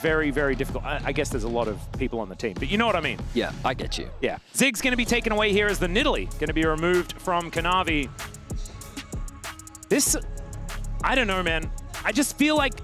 very, very difficult. I guess there's a lot of people on the team, but you know what I mean. Yeah, I get you. Yeah. Zig's going to be taken away here as the Nidalee going to be removed from Kanavi. This, I don't know, man. I just feel like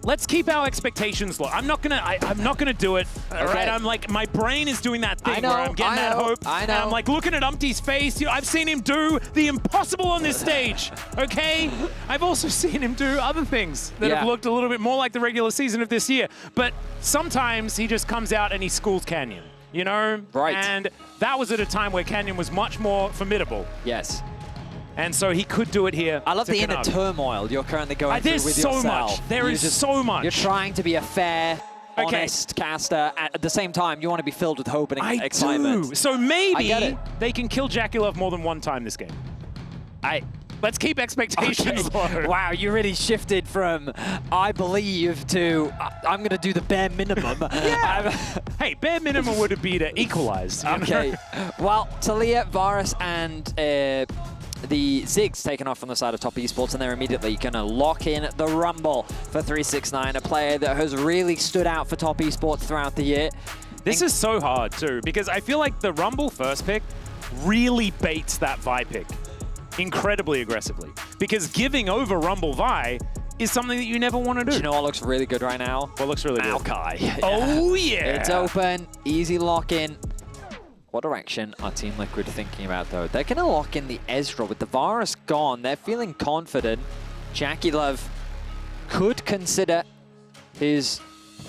let's keep our expectations low. I'm not gonna do it. All right. I'm like, my brain is doing that thing where I'm getting that hope. I know. And I'm like looking at Umti's face. You know, I've seen him do the impossible on this stage. Okay. I've also seen him do other things that have looked a little bit more like the regular season of this year. But sometimes he just comes out and he schools Canyon. You know. Right. And that was at a time where Canyon was much more formidable. Yes. And so he could do it here. I love the Kanavi. inner turmoil you're currently going through with yourself. There's so much. There is so much. You're trying to be a fair, honest caster. At the same time, you want to be filled with hope and excitement. Do. So maybe they can kill JackeyLove more than one time this game. Let's keep expectations low. Wow, you really shifted from I believe to I'm going to do the bare minimum. Hey, bare minimum would have been to equalize. Okay. Well, Talia, Varus, and the Ziggs taken off from the side of Top Esports, and they're immediately going to lock in the Rumble for 369, a player that has really stood out for Top Esports throughout the year. This is so hard, too, because I feel like the Rumble first pick really baits that Vi pick incredibly aggressively, because giving over Rumble Vi is something that you never want to do. Do you know what looks really good right now? What looks really good? Maokai. Oh, yeah. It's open, easy lock-in. What direction are Team Liquid thinking about, though? They're going to lock in the Ezreal. With the Varus gone, they're feeling confident. JackeyLove could consider his,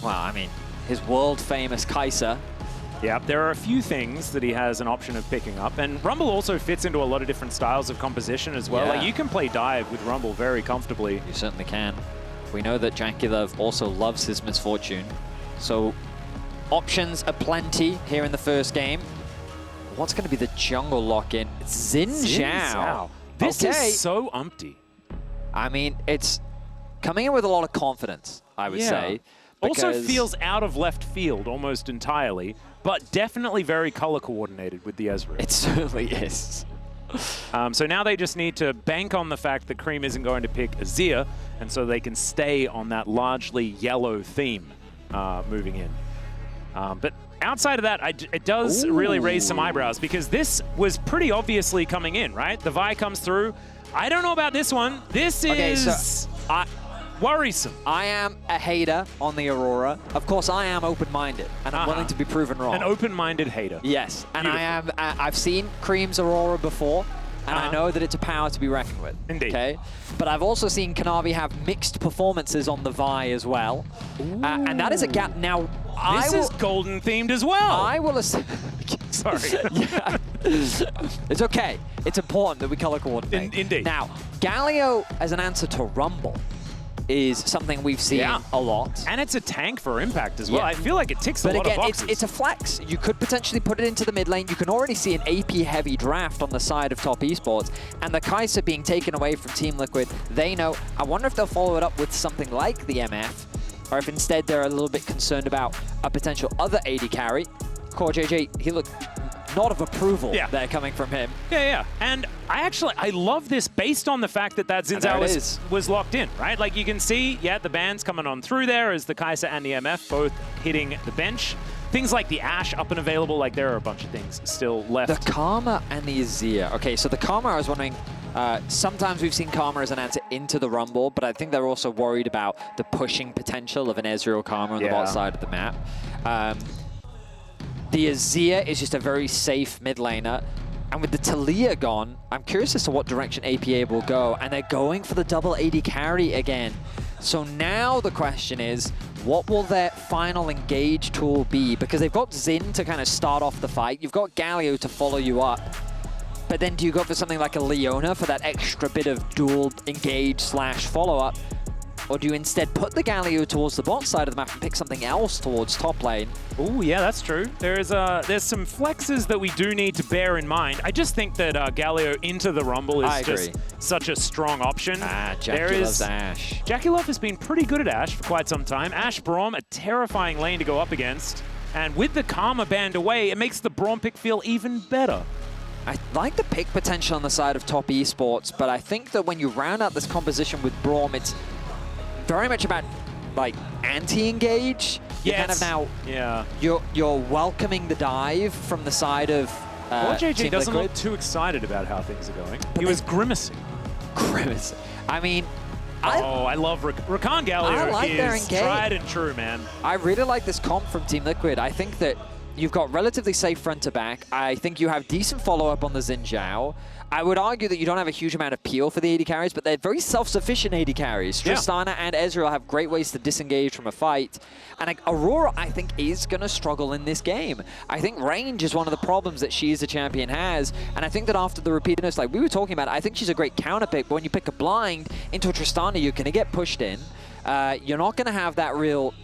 well, I mean, his world-famous Kai'Sa. Yeah, there are a few things that he has an option of picking up, and Rumble also fits into a lot of different styles of composition as well. Yeah. Like, you can play dive with Rumble very comfortably. You certainly can. We know that JackeyLove also loves his misfortune, so options are plenty here in the first game. What's going to be the jungle lock-in? It's Zhao. This is so Umti. I mean, it's coming in with a lot of confidence, I would say. Also feels out of left field almost entirely, but definitely very color coordinated with the Ezreal. It certainly is. So now they just need to bank on the fact that Creme isn't going to pick Azir, and so they can stay on that largely yellow theme moving in. But outside of that, it does really raise some eyebrows, because this was pretty obviously coming in, right? The Vi comes through. I don't know about this one. This is worrisome. I am a hater on the Aurora. Of course, I am open-minded, and I'm willing to be proven wrong. An open-minded hater. Yes, and I've seen Creme's Aurora before, and I know that it's a power to be reckoned with. Indeed. Okay, but I've also seen Kanavi have mixed performances on the Vi as well, and that is a gap. Now, this is golden themed as well. I will. Sorry. Yeah. It's okay. It's important that we color coordinate. Indeed. Now, Galio as an answer to Rumble is something we've seen a lot. And it's a tank for impact as well. I feel like it ticks a lot of boxes. It's a flex. You could potentially put it into the mid lane. You can already see an AP-heavy draft on the side of Top Esports. And the Kai'Sa being taken away from Team Liquid, they know. I wonder if they'll follow it up with something like the MF, or if instead they're a little bit concerned about a potential other AD carry. CoreJJ, he looked not of approval there coming from him. Yeah. And I love this based on the fact that Xin Zhao was locked in, right? Like, you can see, the band's coming on through there as the Kai'Sa and the MF both hitting the bench. Things like the Ashe up and available, like there are a bunch of things still left. The Karma and the Azir. Okay, so the Karma, I was wondering, sometimes we've seen Karma as an answer into the Rumble, but I think they're also worried about the pushing potential of an Ezreal Karma on the bot side of the map. The Azir is just a very safe mid laner. And with the Talia gone, I'm curious as to what direction APA will go. And they're going for the double AD carry again. So now the question is, what will their final engage tool be? Because they've got Xin to kind of start off the fight. You've got Galio to follow you up. But then do you go for something like a Leona for that extra bit of dual engage / follow-up? Or do you instead put the Galio towards the bot side of the map and pick something else towards top lane? Oh, yeah, that's true. There's some flexes that we do need to bear in mind. I just think that Galio into the Rumble is just such a strong option. JackeyLove's Ashe. JackeyLove has been pretty good at Ashe for quite some time. Ashe Braum, a terrifying lane to go up against. And with the Karma band away, it makes the Braum pick feel even better. I like the pick potential on the side of Top Esports, but I think that when you round out this composition with Braum, it's very much about like anti-engage. You're kind of now. Yeah. You're welcoming the dive from the side of. CoreJJ doesn't look too excited about how things are going. He was grimacing. Grimacing. I mean. I love Rakan Galio. I like their is tried and true, man. I really like this comp from Team Liquid. I think that you've got relatively safe front to back. I think you have decent follow-up on the Zhao. I would argue that you don't have a huge amount of peel for the AD carries, but they're very self-sufficient AD carries. Tristana and Ezreal have great ways to disengage from a fight. And Aurora, I think, is going to struggle in this game. I think range is one of the problems that she as a champion has. And I think that after the repeatedness, like we were talking about, I think she's a great counter pick. But when you pick a blind into a Tristana, you're going to get pushed in. You're not going to have that real...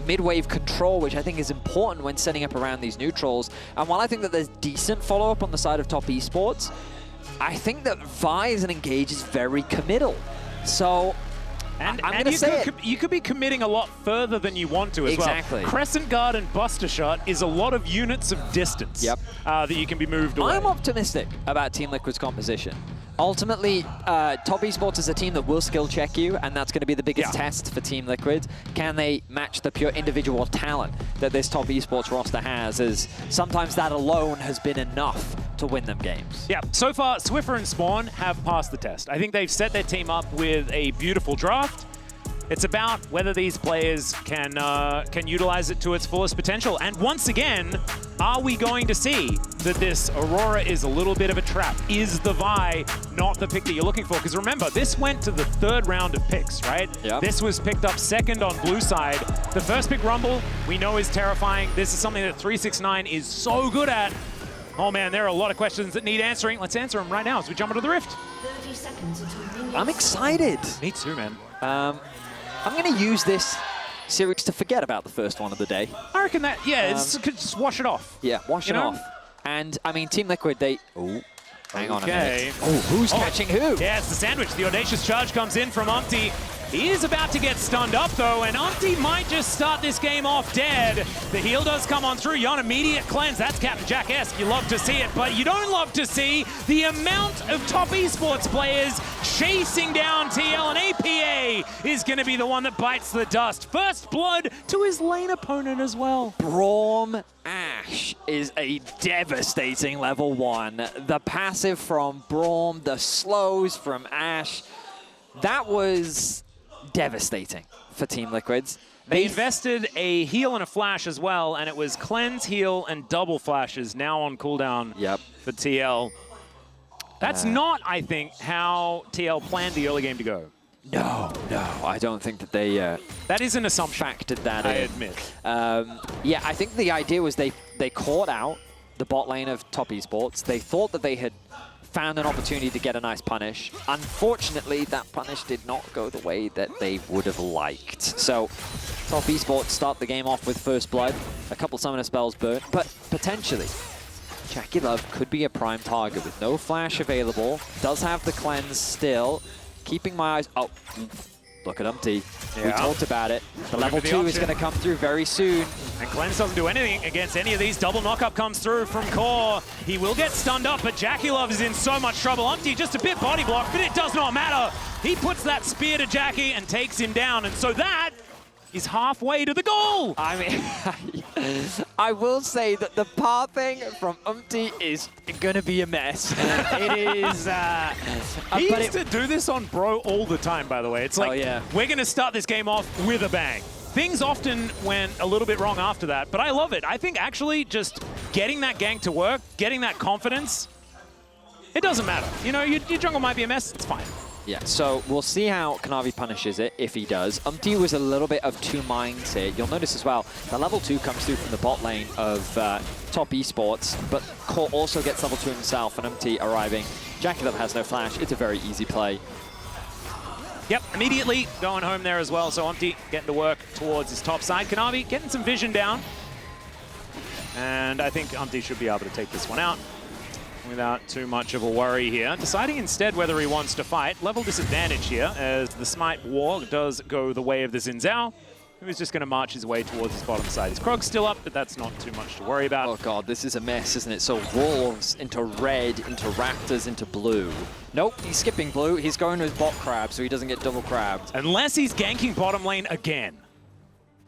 mid-wave control, which I think is important when setting up around these neutrals. And while I think that there's decent follow-up on the side of top esports, I think that Vi as an engage is very committal. So I'm going to say you could be committing a lot further than you want to as well. Exactly. Crescent Guard and Buster Shot is a lot of units of distance that you can be moved away. I'm optimistic about Team Liquid's composition. Ultimately, top esports is a team that will skill check you, and that's going to be the biggest test for Team Liquid. Can they match the pure individual talent that this top esports roster has, as sometimes that alone has been enough to win them games. Yeah, so far, Swiffer and Spawn have passed the test. I think they've set their team up with a beautiful draft. It's about whether these players can utilize it to its fullest potential. And once again, are we going to see that this Aurora is a little bit of a trap? Is the Vi not the pick that you're looking for? Because remember, this went to the 3rd round of picks, right? Yep. This was picked up 2nd on blue side. The first pick, Rumble, we know is terrifying. This is something that 369 is so good at. Oh man, there are a lot of questions that need answering. Let's answer them right now as we jump into the Rift. 30 seconds until I'm excited. Me too, man. I'm going to use this series to forget about the first one of the day. I reckon that, just wash it off. Yeah, wash it off. And, I mean, Team Liquid, they... Oh, hang on a minute. Oh, who's catching who? Yeah, it's the sandwich. The audacious charge comes in from Umti. He is about to get stunned up, though, and Umti might just start this game off dead. The heal does come on through. Yeon, immediate cleanse. That's Captain Jack-esque. You love to see it, but you don't love to see the amount of top esports players chasing down TL, and APA is going to be the one that bites the dust. First blood to his lane opponent as well. Braum AShe is a devastating level 1. The passive from Braum, the slows from AShe, that was devastating for Team Liquids. They invested a heal and a flash as well, and it was cleanse, heal, and double flashes now on cooldown for TL. That's not, I think, how TL planned the early game to go. No, I don't think that they that is an assumption. Factored that I in. admit. Yeah, I think the idea was they caught out the bot lane of top esports. They thought that they had found an opportunity to get a nice punish. Unfortunately, that punish did not go the way that they would have liked. So, top esports start the game off with first blood, a couple summoner spells burnt, but potentially, JackeyLove could be a prime target with no flash available, does have the cleanse still, keeping my eyes... Oh, look at Umti. We talked about it. The level 2 is going to come through very soon. And Cleanse doesn't do anything against any of these. Double knockup comes through from Core. He will get stunned up, but JackeyLove is in so much trouble. Umti just a bit body blocked, but it does not matter. He puts that spear to Jackie and takes him down. And so that is halfway to the goal. I mean, I will say that the pathing from Umti is going to be a mess. It is. He used to do this on Bro all the time, by the way. It's like, we're going to start this game off with a bang. Things often went a little bit wrong after that, but I love it. I think actually just getting that gank to work, getting that confidence, it doesn't matter. You know, your jungle might be a mess, it's fine. Yeah, so we'll see how Kanavi punishes it, if he does. Umti was a little bit of two minds here. You'll notice as well, the level 2 comes through from the bot lane of top esports, but Core also gets level 2 himself, and Umti arriving. JackeyLove has no flash. It's a very easy play. Yep, immediately going home there as well. So Umti getting to work towards his top side. Kanavi getting some vision down. And I think Umti should be able to take this one out without too much of a worry here. Deciding instead whether he wants to fight. Level disadvantage here as the Smite War does go the way of the Xin Zhao, who's just going to march his way towards his bottom side. His Krog's still up, but that's not too much to worry about. Oh god, this is a mess, isn't it? So Wolves into red, into Raptors, into blue. Nope, he's skipping blue. He's going with bot crab, so he doesn't get double crabbed. Unless he's ganking bottom lane again.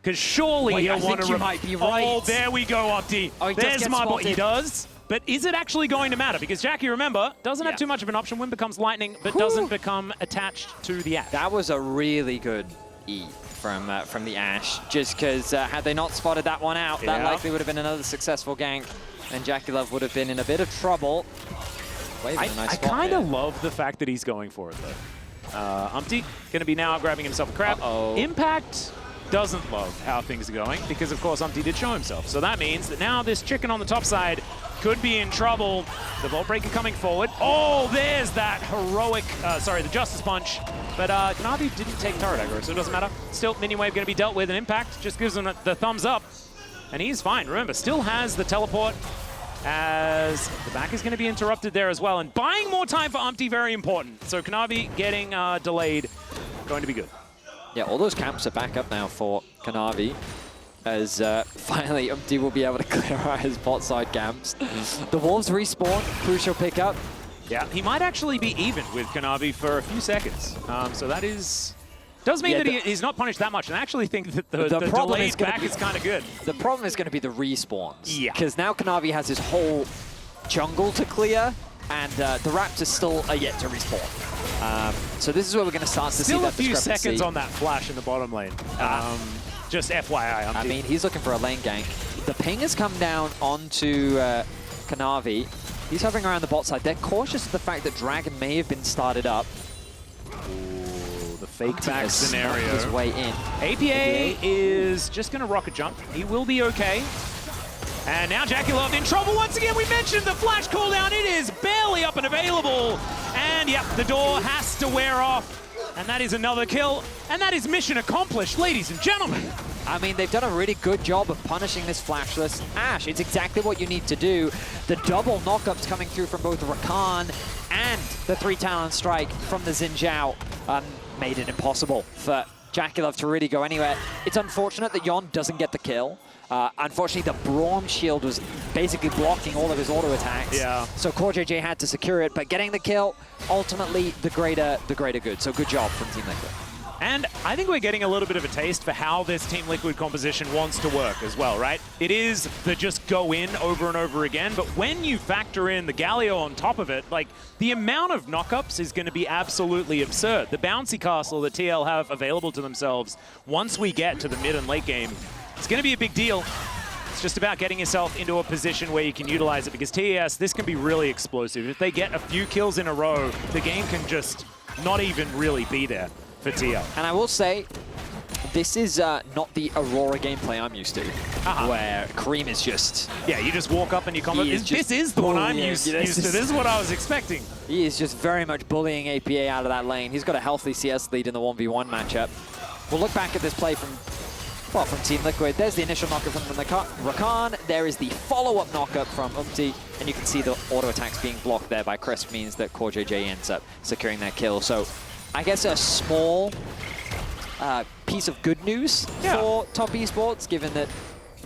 Because surely he'll want to... you might be right. Oh, there we go, Umti. Oh, he does There's get my bot. spotted. He does. But is it actually going to matter? Because Jackie, remember, doesn't have Yeah. too much of an option. Wind becomes lightning, but doesn't become attached to the Ashe. That was a really good E from the Ashe, just because had they not spotted that one out, that likely would have been another successful gank, and JackeyLove would have been in a bit of trouble. I kind of love the fact that he's going for it, though. Umti going to be now grabbing himself a crab. Impact doesn't love how things are going, because, of course, Umti did show himself. So that means that now this chicken on the top side could be in trouble. The Vault Breaker coming forward. Oh, there's that heroic, the Justice Punch. But Kanavi didn't take turret aggro, so it doesn't matter. Still, Minion Wave going to be dealt with, and Impact just gives him the thumbs up. And he's fine. Remember, still has the teleport, as the back is going to be interrupted there as well. And buying more time for Umti, very important. So Kanavi getting delayed, going to be good. Yeah, all those camps are back up now for Kanavi, as finally Umti will be able to clear out his bot side camps. The Wolves respawn, crucial pickup. Yeah, he might actually be even with Kanavi for a few seconds. So that does mean that he's not punished that much. And I actually think that the delayed back is kind of good. The problem is going to be the respawns. Yeah. Because now Kanavi has his whole jungle to clear, and the Raptors still are yet to respawn. So this is where we're going to start to see that discrepancy. Still a few seconds on that flash in the bottom lane. Just FYI. I mean, he's looking for a lane gank. The ping has come down onto Kanavi. He's hovering around the bot side. They're cautious of the fact that Dragon may have been started up. Ooh, the fake back scenario. His way in. APA is just going to rocket jump. He will be okay. And now JackeyLove in trouble once again. We mentioned the flash cooldown. It is barely up and available. And yep, the door has to wear off. And that is another kill. And that is mission accomplished, ladies and gentlemen. I mean, they've done a really good job of punishing this flashless Ashe. It's exactly what you need to do. The double knockups coming through from both Rakan and the 3-talent strike from the Zhao made it impossible for JackeyLove to really go anywhere. It's unfortunate that Yeon doesn't get the kill. Unfortunately, the Braum shield was basically blocking all of his auto attacks. Yeah. So CoreJJ had to secure it, but getting the kill, ultimately the greater good. So good job from Team Liquid. And I think we're getting a little bit of a taste for how this Team Liquid composition wants to work as well, right? It is the just go in over and over again, but when you factor in the Galio on top of it, like, the amount of knockups is going to be absolutely absurd. The bouncy castle that TL have available to themselves, once we get to the mid and late game, it's going to be a big deal. It's just about getting yourself into a position where you can utilize it, because TES, this can be really explosive. If they get a few kills in a row, the game can just not even really be there for TL. And I will say, this is not the Aurora gameplay I'm used to, where Creme is just... Yeah, you just walk up and you combo. This is the one I'm used to. This is what I was expecting. He is just very much bullying APA out of that lane. He's got a healthy CS lead in the 1v1 matchup. We'll look back at this play from Team Liquid. There's the initial knockup from Rakan. There is the follow-up knockup from Umti. And you can see the auto attacks being blocked there by Chris, means that CoreJJ ends up securing that kill. So I guess a small piece of good news for top esports, given that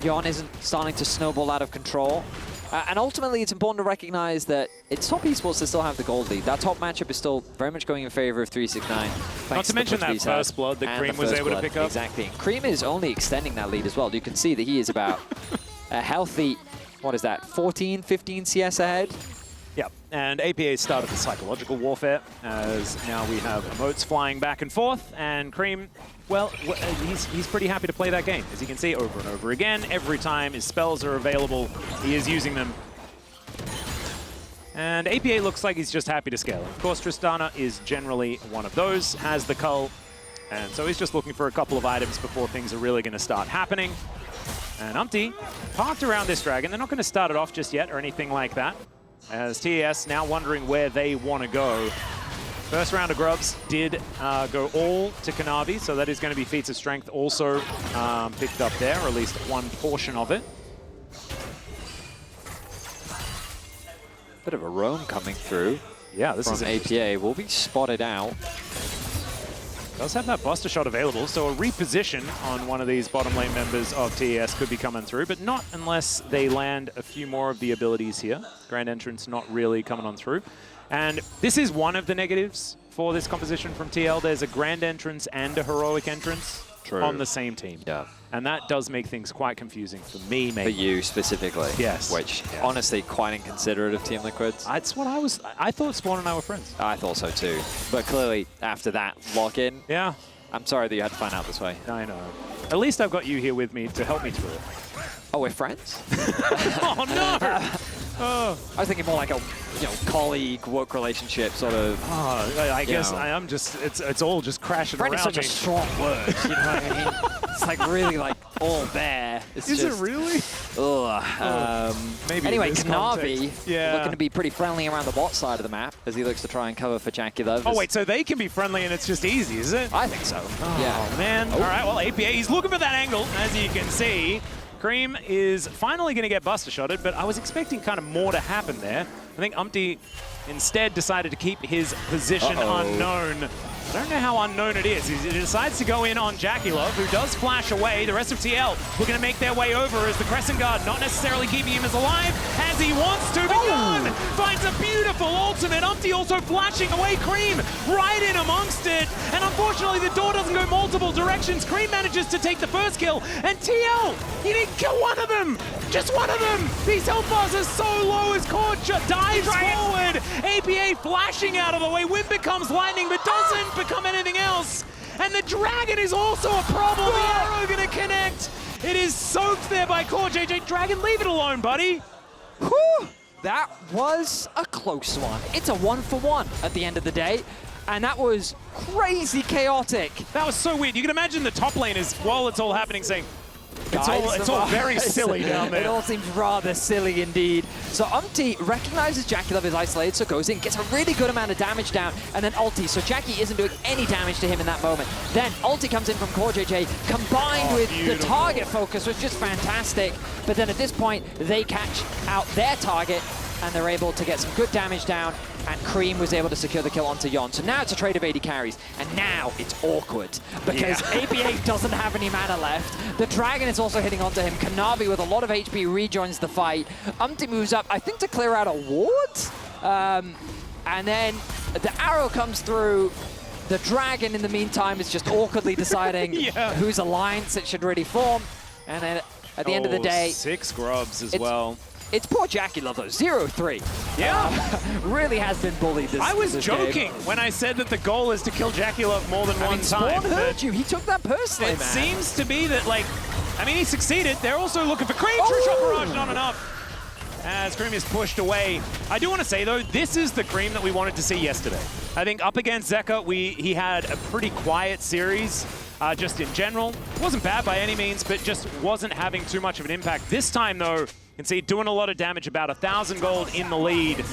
Yeon isn't starting to snowball out of control. And ultimately, it's important to recognize that it's top esports that still have the gold lead. That top matchup is still very much going in favor of 369. Not to mention that first blood that Creme was able to pick up. Exactly. And Creme is only extending that lead as well. You can see that he is about a healthy, what is that, 14, 15 CS ahead? Yep, and APA started the psychological warfare, as now we have emotes flying back and forth, and Creme, well, he's pretty happy to play that game. As you can see, over and over again, every time his spells are available, he is using them. And APA looks like he's just happy to scale. Of course, Tristana is generally one of those, has the cull, and so he's just looking for a couple of items before things are really going to start happening. And Umti parked around this dragon. They're not going to start it off just yet or anything like that, as TES now wondering where they want to go. First round of grubs did go all to Kanavi, so that is going to be feats of strength also picked up there, or at least one portion of it. Bit of a roam coming through. Yeah, this is APA. Will be spotted out. Does have that Buster Shot available, so a reposition on one of these bottom lane members of TES could be coming through, but not unless they land a few more of the abilities here. Grand Entrance not really coming on through. And this is one of the negatives for this composition from TL. There's a Grand Entrance and a Heroic Entrance on the same team. Yeah. And that does make things quite confusing for me, maybe. For you specifically. Yes. Which, honestly, quite inconsiderate of Team Liquid's. That's what I thought Spawn and I were friends. I thought so too. But clearly, after that lock-in, Yeah. I'm sorry that you had to find out this way. I know. At least I've got you here with me to help me through it. Oh, we're friends? Oh, no! Oh. I was thinking more like a colleague, work relationship sort of. I guess I am just, it's all just crashing Friend around is such a strong word, you know what I mean? It's like really like all there. It's Is just, it really? Maybe Anyway, in this Kanavi looking to be pretty friendly around the bot side of the map as he looks to try and cover for JackeyLove. Oh wait, so they can be friendly and it's just easy, is it? I think so. Oh man. All right, well APA, he's looking for that angle, as you can see. Creme is finally going to get Buster Shotted, but I was expecting kind of more to happen there. I think Umti instead decided to keep his position unknown. I don't know how unknown it is. He decides to go in on JackeyLove, who does flash away. The rest of TL looking to make their way over as the Crescent Guard not necessarily keeping him as alive as he wants to, but Yeon finds a beautiful ultimate. Umti also flashing away Creme right in amongst it. And unfortunately, the door doesn't go multiple directions. Creme manages to take the first kill, and TL, he didn't kill one of them. Just one of them. These health bars are so low as CoreJJ dives forward. APA flashing out of the way. Wind becomes lightning, but doesn't become anything else. And the Dragon is also a problem. The arrow gonna connect. It is soaked there by CoreJJ. Dragon, leave it alone, buddy. Whew. That was a close one. It's a 1-for-1 at the end of the day. And that was crazy chaotic. That was so weird. You can imagine the top laners, while it's all happening, saying, it's all very silly down there. It all seems rather silly indeed. So Umti recognizes JackeyLove is isolated, so goes in, gets a really good amount of damage down, and then ulti. So Jackie isn't doing any damage to him in that moment. Then ulti comes in from CoreJJ, combined with the target focus, which is just fantastic. But then at this point, they catch out their target, and they're able to get some good damage down, and Creme was able to secure the kill onto Yeon. So now it's a trade of AD carries, and now it's awkward, because APA doesn't have any mana left. The Dragon is also hitting onto him. Kanavi, with a lot of HP, rejoins the fight. Umti moves up, I think, to clear out a ward? And then the arrow comes through. The Dragon, in the meantime, is just awkwardly deciding whose alliance it should really form. And then at the end of the day... 6 grubs as well. It's poor JackeyLove though, 0-3. Yeah. Really has been bullied this I was this joking game. when I said that the goal is to kill JackeyLove more than one time. Spawn heard you. He took that personally, It man. seems to be that, like, I mean, he succeeded. They're also looking for Creme. True shot barrage, not enough. As Creme is pushed away. I do want to say, though, this is the Creme that we wanted to see yesterday. I think up against Zeka, he had a pretty quiet series. Just in general. Wasn't bad by any means, but just wasn't having too much of an impact. This time, though, you can see doing a lot of damage, about 1,000 gold in the lead,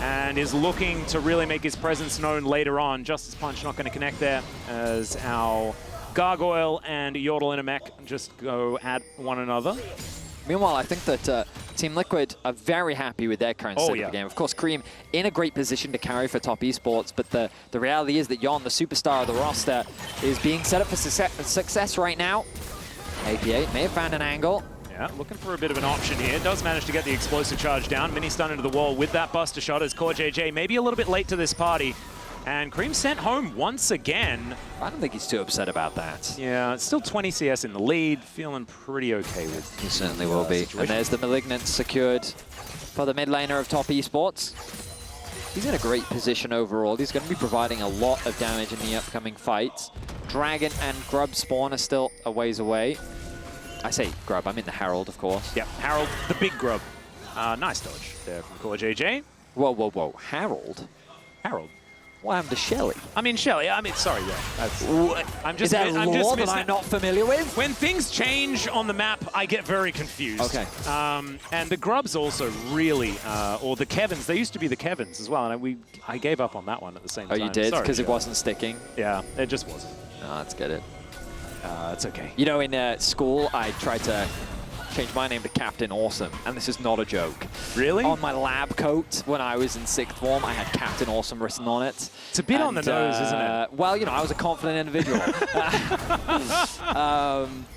and is looking to really make his presence known later on. Justice Punch not going to connect there, as our Gargoyle and Yordle in a mech just go at one another. Meanwhile, I think that Team Liquid are very happy with their current state of the game. Of course, Creme in a great position to carry for top esports, but the reality is that Yeon, the superstar of the roster, is being set up for success right now. APA may have found an angle. Yeah, looking for a bit of an option here. Does manage to get the explosive charge down. Mini stun into the wall with that Buster Shot as CoreJJ maybe a little bit late to this party. And Creme sent home once again. I don't think he's too upset about that. Yeah, it's still 20 CS in the lead. Feeling pretty okay with He certainly will be. situation. And there's the Malignant secured for the mid laner of top esports. He's in a great position overall. He's going to be providing a lot of damage in the upcoming fights. Dragon and Grub spawn are still a ways away. I say Grub, I mean the Herald, of course. Yeah, Harold, the big grub. Nice dodge there from CoreJJ. Whoa, whoa, whoa. Harold? Harold. What happened to Shelly? I mean, Shelly, sorry, yeah. That's, I'm just, Is that I'm lore just that I'm not familiar with? When things change on the map, I get very confused. Okay. And the Grubs also really, or the Kevins, they used to be the Kevins as well, and I gave up on that one at the same time. Oh, you did? Sorry, Because it Shelly. wasn't sticking? Yeah, it just wasn't. No, let's get it. It's okay. You know, in school, I tried to changed my name to Captain Awesome, and this is not a joke. Really? On my lab coat when I was in 6th form, I had Captain Awesome written on it. It's a bit on the nose, isn't it? Well, you know, I was a confident individual.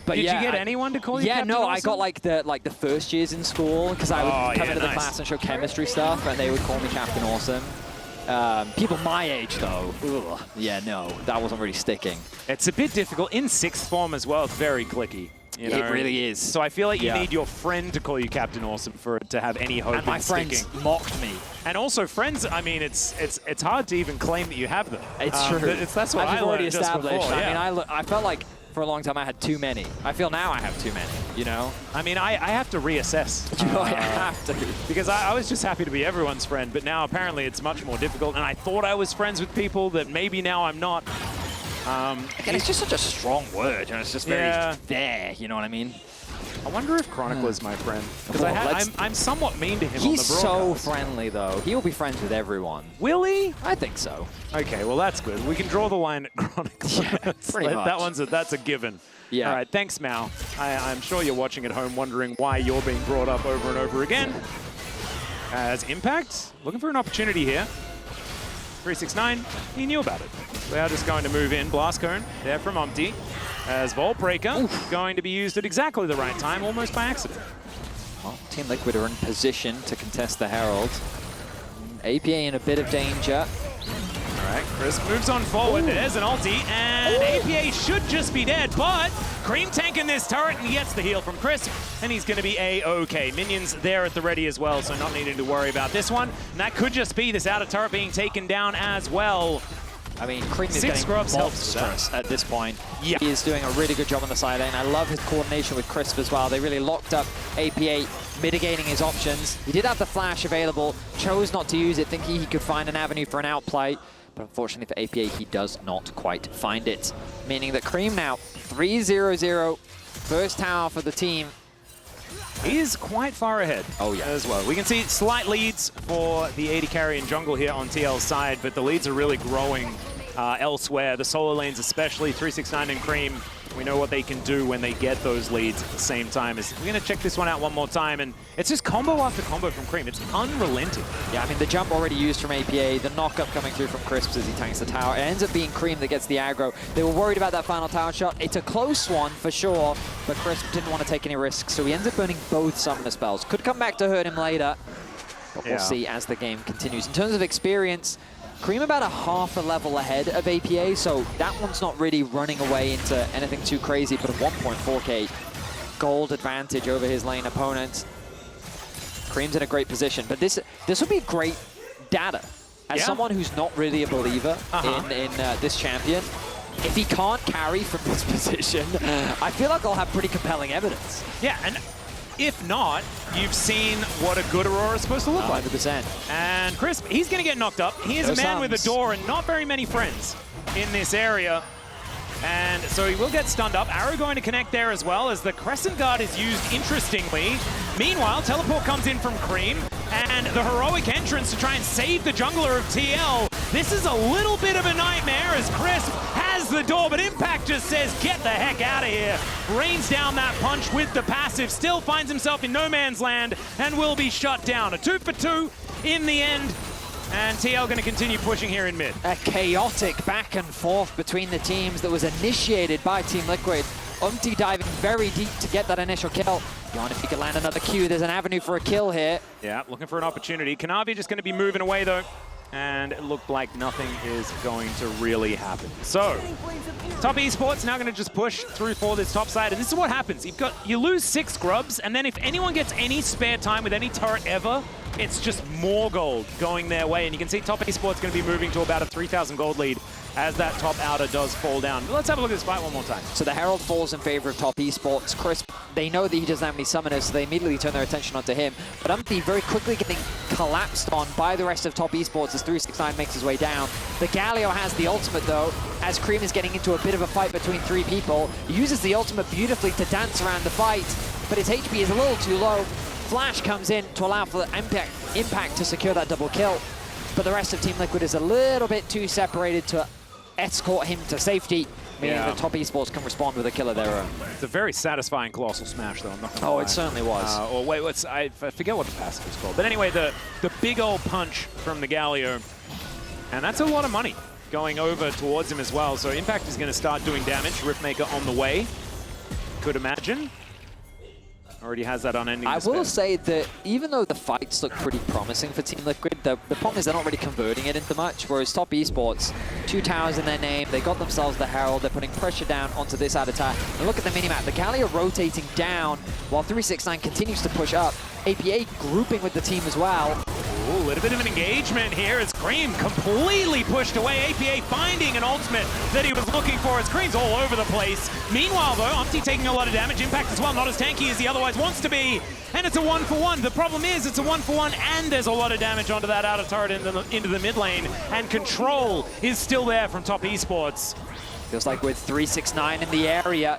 But Did yeah, you get anyone to call you Captain no, Awesome? I got like the first years in school because I would come into the class and show chemistry stuff, and they would call me Captain Awesome. People my age, though, ugh, yeah, no, that wasn't really sticking. It's a bit difficult. In 6th form as well, it's very clicky. You know? It really is. So I feel like you need your friend to call you Captain Awesome for it to have any hope And my in friends sticking. mocked me. And also friends, I mean, it's hard to even claim that you have them. It's true. That's what As I you've already learned just established. before. I mean, I felt like for a long time I had too many. I feel now I have too many, you know? I mean, I have to reassess. You know, I have to. Because I was just happy to be everyone's friend, but now apparently it's much more difficult. And I thought I was friends with people that maybe now I'm not. Again, it's just such a strong word, you know, it's just very there, you know what I mean? I wonder if Chronicle is my friend. Because I'm somewhat mean to him on the He's broadcast. so friendly, though. He'll be friends with everyone. Will he? I think so. Okay, well, that's good. We can draw the line at Chronicle. Yeah, pretty much. That's a given. Yeah. All right, thanks, Mal. I'm sure you're watching at home wondering why you're being brought up over and over again. As Impact, looking for an opportunity here. 369, he knew about it. We are just going to move in. Blast Cone there from Umti. As Vault Breaker going to be used at exactly the right time, almost by accident. Well, Team Liquid are in position to contest the Herald. APA in a bit of danger. All right, Chris moves on forward. There's an ulti, and APA should just be dead, but Creme tanking this turret, and he gets the heal from Chris, and he's going to be A-OK. Minions there at the ready as well, so not needing to worry about this one. And that could just be this outer turret being taken down as well. I mean, Creme is 6 getting scrubs helps monstrous at this point. Yeah. He is doing a really good job on the side lane. I love his coordination with Crisp as well. They really locked up APA, mitigating his options. He did have the flash available, chose not to use it, thinking he could find an avenue for an outplay. But unfortunately for APA, he does not quite find it. Meaning that Creme now 3-0-0, first tower for the team. He is quite far ahead as well. We can see slight leads for the AD carry and jungle here on TL's side, but the leads are really growing elsewhere. The solo lanes especially, 369 and Creme, we know what they can do when they get those leads at the same time. We're going to check this one out one more time, and it's just combo after combo from Creme. It's unrelenting. Yeah, I mean, the jump already used from APA, the knock-up coming through from Crisps as he tanks the tower. It ends up being Creme that gets the aggro. They were worried about that final tower shot. It's a close one for sure, but Crisp didn't want to take any risks, so he ends up burning both summoner spells. Could come back to hurt him later, but we'll see as the game continues. In terms of experience, Creme about a half a level ahead of APA, so that one's not really running away into anything too crazy, but a 1.4k gold advantage over his lane opponent. Creme's in a great position, but this would be great data. As someone who's not really a believer in this champion, if he can't carry from this position, I feel like I'll have pretty compelling evidence. Yeah, and if not, you've seen what a good Aurora is supposed to look like. 100%. And Crisp, he's going to get knocked up. He is a man with a door and not very many friends in this area. And so he will get stunned up. Arrow going to connect there as well as the Crescent Guard is used interestingly. Meanwhile, Teleport comes in from Creme and the heroic entrance to try and save the jungler of TL. This is a little bit of a nightmare as Crisp has the door, but Impact just says, get the heck out of here. Rains down that punch with the passive, still finds himself in no man's land and will be shut down. A 2 for 2 in the end. And TL going to continue pushing here in mid. A chaotic back and forth between the teams that was initiated by Team Liquid. Umti diving very deep to get that initial kill. Yeon, if he can land another Q, there's an avenue for a kill here. Yeah, looking for an opportunity. Kanavi just going to be moving away though. And it looked like nothing is going to really happen. So, Top Esports now going to just push through for this top side. And this is what happens. You lose 6 grubs, and then if anyone gets any spare time with any turret ever, it's just more gold going their way. And you can see Top Esports going to be moving to about a 3,000 gold lead as that top outer does fall down. But let's have a look at this fight one more time. So the Herald falls in favor of Top Esports. Crisp, they know that he doesn't have any summoners, so they immediately turn their attention onto him. But Umti very quickly getting collapsed on by the rest of Top Esports as 369 makes his way down. The Galio has the ultimate though, as Creme is getting into a bit of a fight between 3 people. He uses the ultimate beautifully to dance around the fight, but his HP is a little too low. Flash comes in to allow for the impact to secure that double kill. But the rest of Team Liquid is a little bit too separated to escort him to safety. meaning that top esports can respond with a kill of their own. It's a very satisfying Colossal Smash, though. I'm not gonna lie. It certainly was. Or wait, I forget what the passive is called. But anyway, the big old punch from the Galio, and that's a lot of money going over towards him as well. So Impact is going to start doing damage. Riftmaker on the way, could imagine. Already has that unending despair. I will say that even though the fights look pretty promising for Team Liquid, the problem is they're not really converting it into much, whereas top esports, 2 towers in their name, they got themselves the Herald, they're putting pressure down onto this ad attack. And look at the minimap, the Galio rotating down while 369 continues to push up. APA grouping with the team as well. Ooh, a little bit of an engagement here as Creme completely pushed away. APA finding an ultimate that he was looking for as Creme's all over the place. Meanwhile, though, Umti taking a lot of damage. Impact as well, not as tanky as he otherwise wants to be. And it's a 1-for-1. The problem is it's a 1-for-1 and there's a lot of damage onto that outer turret into the mid lane. And control is still there from top esports. Feels like with 369 in the area,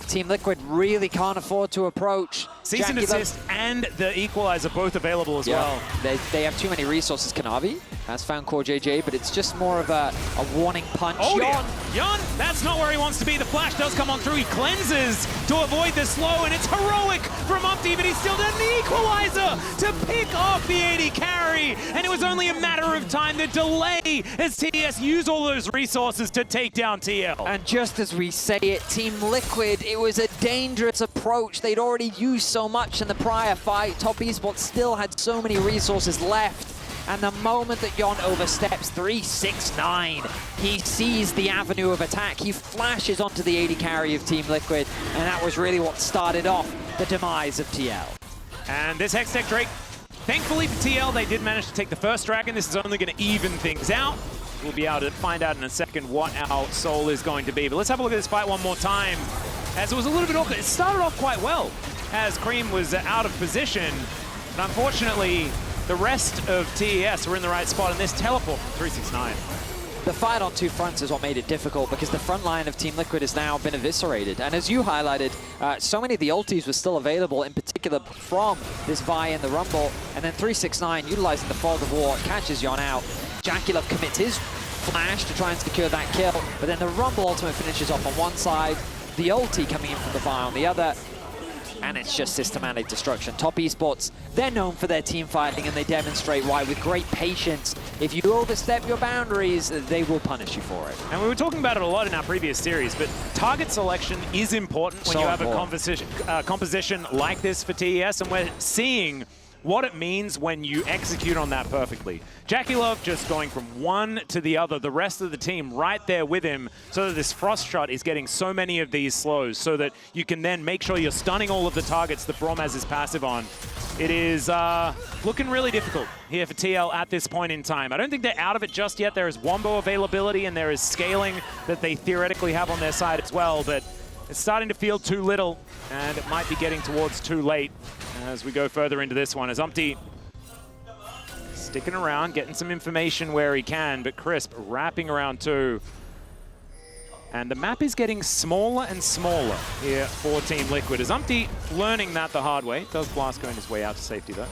Team Liquid really can't afford to approach. Cease and desist and the equalizer both available as well. They have too many resources. Kanavi has found CoreJJ, but it's just more of a warning punch. Oh, Yeon, that's not where he wants to be. The flash does come on through. He cleanses to avoid the slow, and it's heroic from Umti, but he still does the equalizer to pick off the AD carry. And it was only a matter of time. The delay as TES used all those resources to take down TL. And just as we say it, Team Liquid, it was a dangerous approach. They'd already used so much in the prior fight. Top esports still had so many resources left. And the moment that Yeon oversteps 369, he sees the avenue of attack. He flashes onto the AD carry of Team Liquid, and that was really what started off the demise of TL. And this Hextech Drake, thankfully for TL, they did manage to take the first dragon. This is only going to even things out. We'll be able to find out in a second what our soul is going to be. But let's have a look at this fight one more time, as it was a little bit awkward. It started off quite well, as Creme was out of position. But unfortunately, the rest of TES were in the right spot, and this teleport from 369. The fight on two fronts is what made it difficult, because the front line of Team Liquid has now been eviscerated. And as you highlighted, so many of the ultis were still available, in particular from this Vi in the Rumble. And then 369, utilizing the Fog of War, catches Yeon out. JackeyLove commits his flash to try and secure that kill, but then the Rumble ultimate finishes off on one side, the ulti coming in from the Vi on the other, and it's just systematic destruction. Top esports, they're known for their team fighting, and they demonstrate why with great patience. If you overstep your boundaries, they will punish you for it. And we were talking about it a lot in our previous series, but target selection is important when you have a composition like this for TES, and we're seeing what it means when you execute on that perfectly. JackeyLove just going from one to the other, the rest of the team right there with him, so that this Frost Shot is getting so many of these slows, so that you can then make sure you're stunning all of the targets that Braum has his passive on. It is looking really difficult here for TL at this point in time. I don't think they're out of it just yet. There is Wombo availability, and there is scaling that they theoretically have on their side as well, but it's starting to feel too little, and it might be getting towards too late as we go further into this one, as Umti sticking around, getting some information where he can, but Crisp wrapping around too. And the map is getting smaller and smaller here for Team Liquid, as Umti learning that the hard way. Does Blast going his way out to safety though.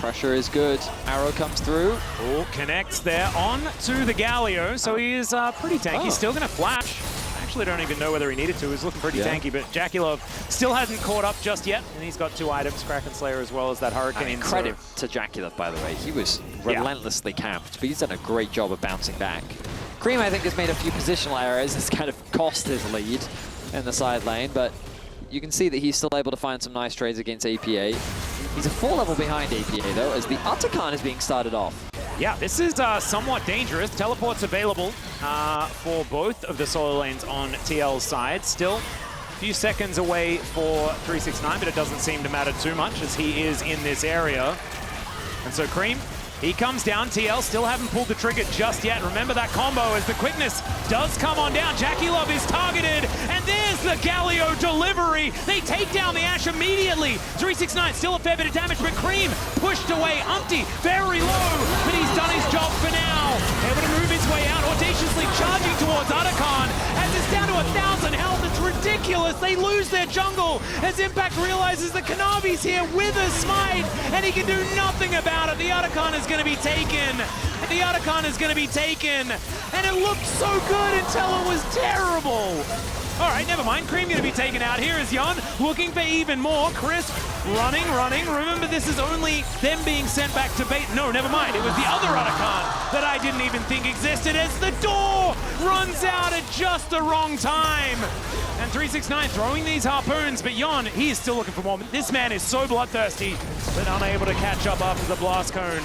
Pressure is good. Arrow comes through. Oh, connects there on to the Galio, so he is pretty tanky. He's still going to flash. I don't even know whether he needed to. He's looking pretty tanky, but JackeyLove still hasn't caught up just yet, and he's got 2 items, Kraken Slayer as well as that Hurricane. I mean, credit to JackeyLove, by the way. He was relentlessly camped, but he's done a great job of bouncing back. Creme, I think, has made a few positional errors. It's kind of cost his lead in the side lane, but you can see that he's still able to find some nice trades against APA. He's a 4 level behind APA, though, as the Atakan is being started off. Yeah, this is somewhat dangerous. Teleport's available for both of the solo lanes on TL's side. Still a few seconds away for 369, but it doesn't seem to matter too much as he is in this area. And so Creme, he comes down. TL still haven't pulled the trigger just yet. Remember that combo as the quickness does come on down. JackeyLove is targeted, and there's the Galio delivery. They take down the Ashe immediately. 369 still a fair bit of damage, but Creme pushed away. Umti very low, but he's done his job for now. Able to move his way out, audaciously charging towards Atakan as it's down to 1,000 health. It's ridiculous. They lose their jungle as Impact realizes that Kanavi's here with a smite, and he can do nothing about it. The Atakan is going to be taken, The Rakan is going to be taken, and it looked so good until it was terrible. All right, never mind. Creme going to be taken out. Here is Yeon looking for even more. Crisp running. Remember, this is only them being sent back to bait. No, never mind. It was the other Rakan that I didn't even think existed as the door runs out at just the wrong time. And 369 throwing these harpoons, but Yeon, he is still looking for more. This man is so bloodthirsty, but unable to catch up after the blast cone.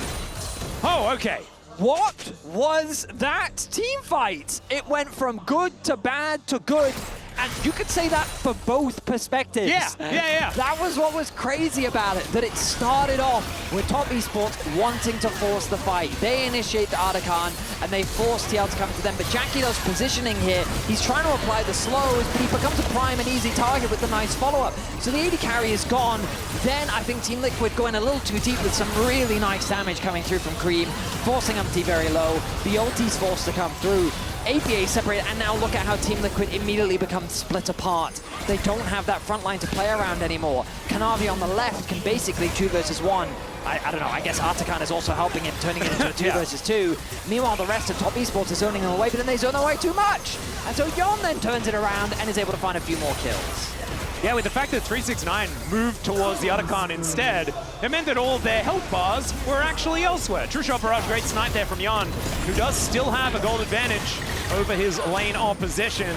Oh, okay. What was that team fight? It went from good to bad to good, and you could say that for both perspectives. Yeah. That was what was crazy about it, that it started off with Top Esports wanting to force the fight. They initiate the Rakan, and they force TL to come to them, but JackeyLove's positioning here, he's trying to apply the slows, but he becomes a prime and easy target with the nice follow-up. So the AD carry is gone. Then I think Team Liquid going a little too deep with some really nice damage coming through from Creme, forcing Umti very low. The ulti's forced to come through. APA separated, and now look at how Team Liquid immediately becomes split apart. They don't have that front line to play around anymore. Kanavi on the left can basically 2 versus 1. I don't know, I guess Rakan is also helping him, turning it into a 2 versus 2. Meanwhile, the rest of Top Esports is zoning them away, but then they zone away too much. And so Yeon then turns it around and is able to find a few more kills. Yeah, with the fact that 369 moved towards the Rakan instead, it meant that all of their health bars were actually elsewhere. True shot barrage, great snipe there from Yeon, who does still have a gold advantage over his lane opposition.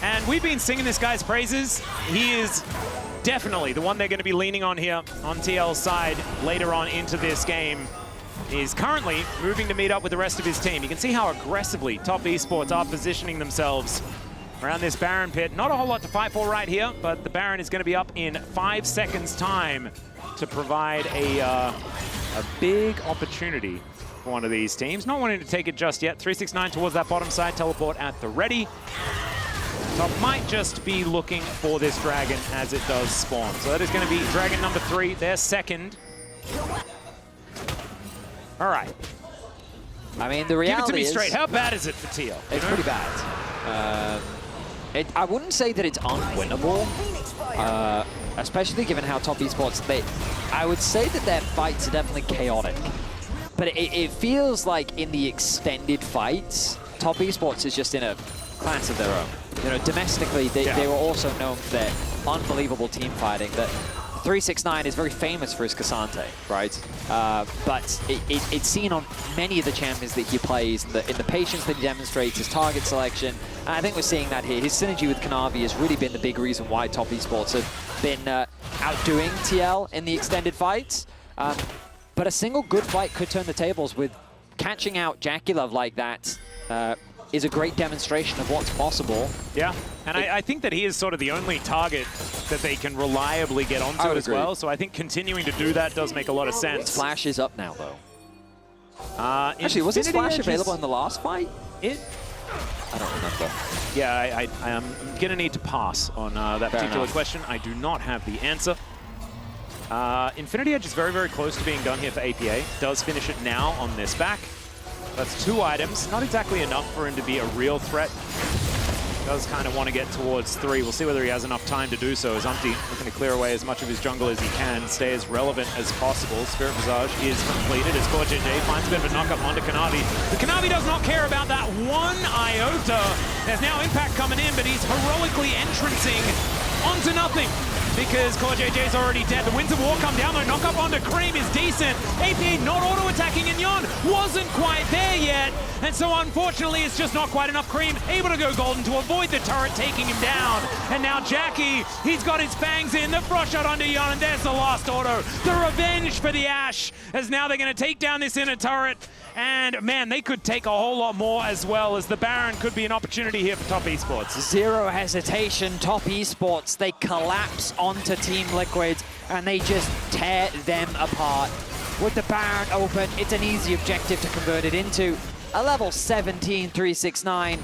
And we've been singing this guy's praises. He is definitely the one they're going to be leaning on here on TL's side later on into this game. He's currently moving to meet up with the rest of his team. You can see how aggressively Top Esports are positioning themselves around this Baron pit. Not a whole lot to fight for right here, but the Baron is going to be up in 5 seconds time to provide a big opportunity for one of these teams. Not wanting to take it just yet. 369 towards that bottom side, teleport at the ready. Top might just be looking for this dragon as it does spawn. So that is going to be dragon number 3, their second. All right. I mean, the reality is... Give it to me straight. How bad is it for TL? It's pretty bad. I wouldn't say that it's unwinnable, especially given how Top Esports, I would say that their fights are definitely chaotic. But it feels like in the extended fights, Top Esports is just in a class of their own. You know, domestically, they were also known for their unbelievable team fighting. That 369 is very famous for his Cassante, right? But it's seen on many of the champions that he plays, in the patience that he demonstrates, his target selection. And I think we're seeing that here. His synergy with Kanavi has really been the big reason why Top Esports have been outdoing TL in the extended fights. But a single good fight could turn the tables. With catching out JackeyLove like that is a great demonstration of what's possible. Yeah, and I think that he is sort of the only target that they can reliably get onto as well. So I think continuing to do that does make a lot of sense. Flash is up now, though. Actually, was his Flash available in the last fight? I don't remember. Yeah, I'm going to need to pass on that particular question. I do not have the answer. Infinity Edge is very, very close to being done here for APA. Does finish it now on this back. That's 2 items. Not exactly enough for him to be a real threat. Does kind of want to get towards 3. We'll see whether he has enough time to do so, as Umti looking to clear away as much of his jungle as he can, stay as relevant as possible. Spirit Visage is completed as CoreJJ finds a bit of a knock-up onto Kanavi. But Kanavi does not care about that 1 iota. There's now impact coming in, but he's heroically entrancing onto nothing, because CoreJJ is already dead. The Winds of War come down, though. Knock up onto Creme is decent. APA not auto-attacking, and Yeon wasn't quite there yet. And so, unfortunately, it's just not quite enough. Creme able to go golden to avoid the turret taking him down. And now Jackie, he's got his fangs in. The frost shot onto Yeon, and there's the last auto. The revenge for the Ashe, as now they're going to take down this inner turret. And, man, they could take a whole lot more as well, as the Baron could be an opportunity here for Top Esports. Zero hesitation, Top Esports. They collapse onto Team Liquid, and they just tear them apart. With the Baron open, it's an easy objective to convert it into. A level 17 369.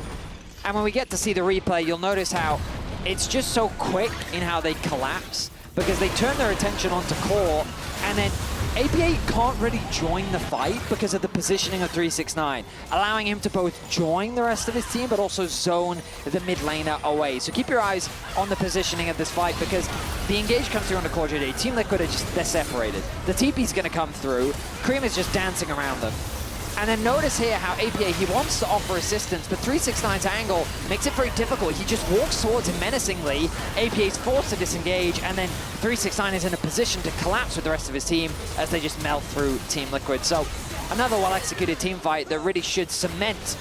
And when we get to see the replay, you'll notice how it's just so quick in how they collapse, because they turn their attention onto Core, and then APA can't really join the fight because of the positioning of 369, allowing him to both join the rest of his team but also zone the mid laner away. So keep your eyes on the positioning of this fight, because the engage comes through on the CoreJJ. Team Liquid are they're separated. The TP's going to come through. Creme is just dancing around them. And then notice here how APA, he wants to offer assistance, but 369's angle makes it very difficult. He just walks towards him menacingly. APA's forced to disengage, and then 369 is in a position to collapse with the rest of his team as they just melt through Team Liquid. So another well-executed team fight that really should cement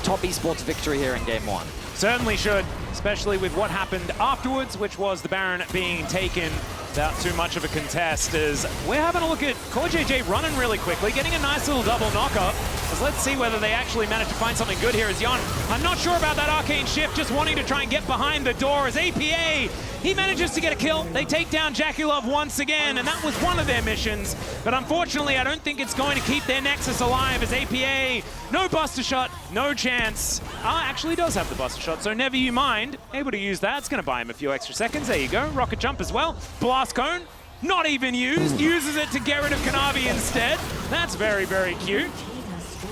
Top Esports' victory here in Game 1. Certainly should, especially with what happened afterwards, which was the Baron being taken without too much of a contest. As we're having a look at CoreJJ running really quickly, getting a nice little double knocker. As let's see whether they actually manage to find something good here as Yeon. I'm not sure about that arcane shift, just wanting to try and get behind the door as APA, he manages to get a kill. They take down JackeyLove once again, and that was one of their missions. But unfortunately, I don't think it's going to keep their Nexus alive as APA, no Buster Shot, no chance. Actually does have the Buster Shot, so never you mind. Able to use that, it's gonna buy him a few extra seconds. There you go, Rocket Jump as well. Blast Cone, not even used, uses it to get rid of Kanavi instead. That's very, very cute.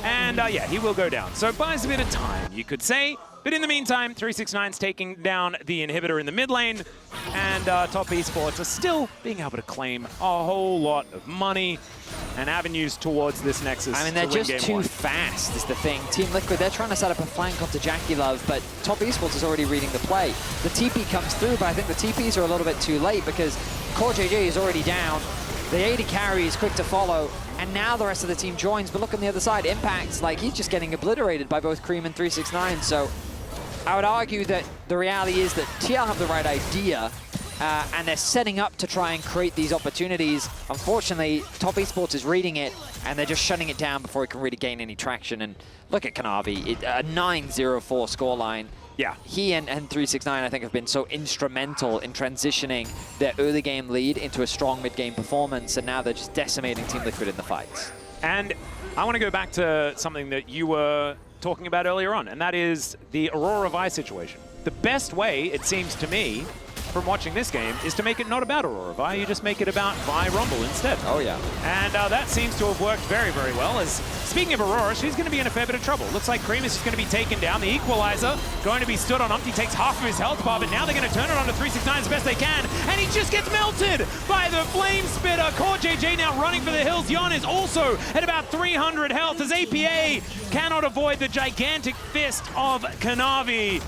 And yeah, he will go down. So it buys a bit of time, you could say. But in the meantime, 369's taking down the inhibitor in the mid lane, and Top Esports are still being able to claim a whole lot of money and avenues towards this Nexus. I mean, they're just too fast is the thing. Team Liquid, they're trying to set up a flank onto JackeyLove, but Top Esports is already reading the play. The TP comes through, but I think the TPs are a little bit too late because CoreJJ is already down. The AD carry is quick to follow, and now the rest of the team joins. But look on the other side, Impact's like he's just getting obliterated by both Creme and 369. So I would argue that the reality is that TL have the right idea, and they're setting up to try and create these opportunities. Unfortunately, Top Esports is reading it, and they're just shutting it down before it can really gain any traction. And look at Kanavi, a 9-0-4 scoreline. Yeah. He and 369, I think, have been so instrumental in transitioning their early game lead into a strong mid-game performance, and now they're just decimating Team Liquid in the fights. And I want to go back to something that you were talking about earlier on, and that is the Aurora Vi situation. The best way, it seems to me, from watching this game, is to make it not about Aurora Vi, you just make it about Vi Rumble instead. Oh yeah. And that seems to have worked very, very well. As speaking of Aurora, she's going to be in a fair bit of trouble. Looks like Creme is just going to be taken down. The Equalizer going to be stood on. Umti takes half of his health bar, but now they're going to turn it on to 369 as best they can, and he just gets melted by the Flame Spitter. CoreJJ now running for the hills. Yeon is also at about 300 health as APA cannot avoid the gigantic fist of Kanavi.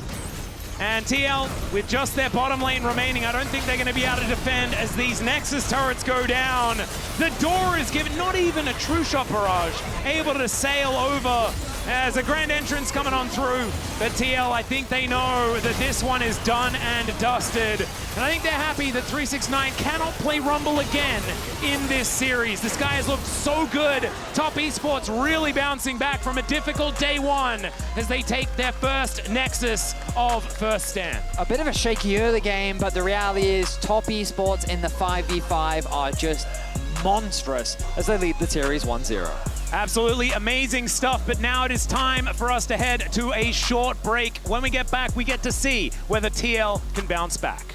And TL, with just their bottom lane remaining, I don't think they're going to be able to defend as these Nexus turrets go down. The door is given, not even a true shot barrage, able to sail over as a grand entrance coming on through. But TL, I think they know that this one is done and dusted. And I think they're happy that 369 cannot play Rumble again in this series. This guy has looked so good. Top Esports really bouncing back from a difficult day one as they take their first Nexus of first stand. A bit of a shaky early game, but the reality is Top Esports in the 5v5 are just monstrous as they lead the series 1-0. Absolutely amazing stuff, but now it is time for us to head to a short break. When we get back, we get to see whether TL can bounce back.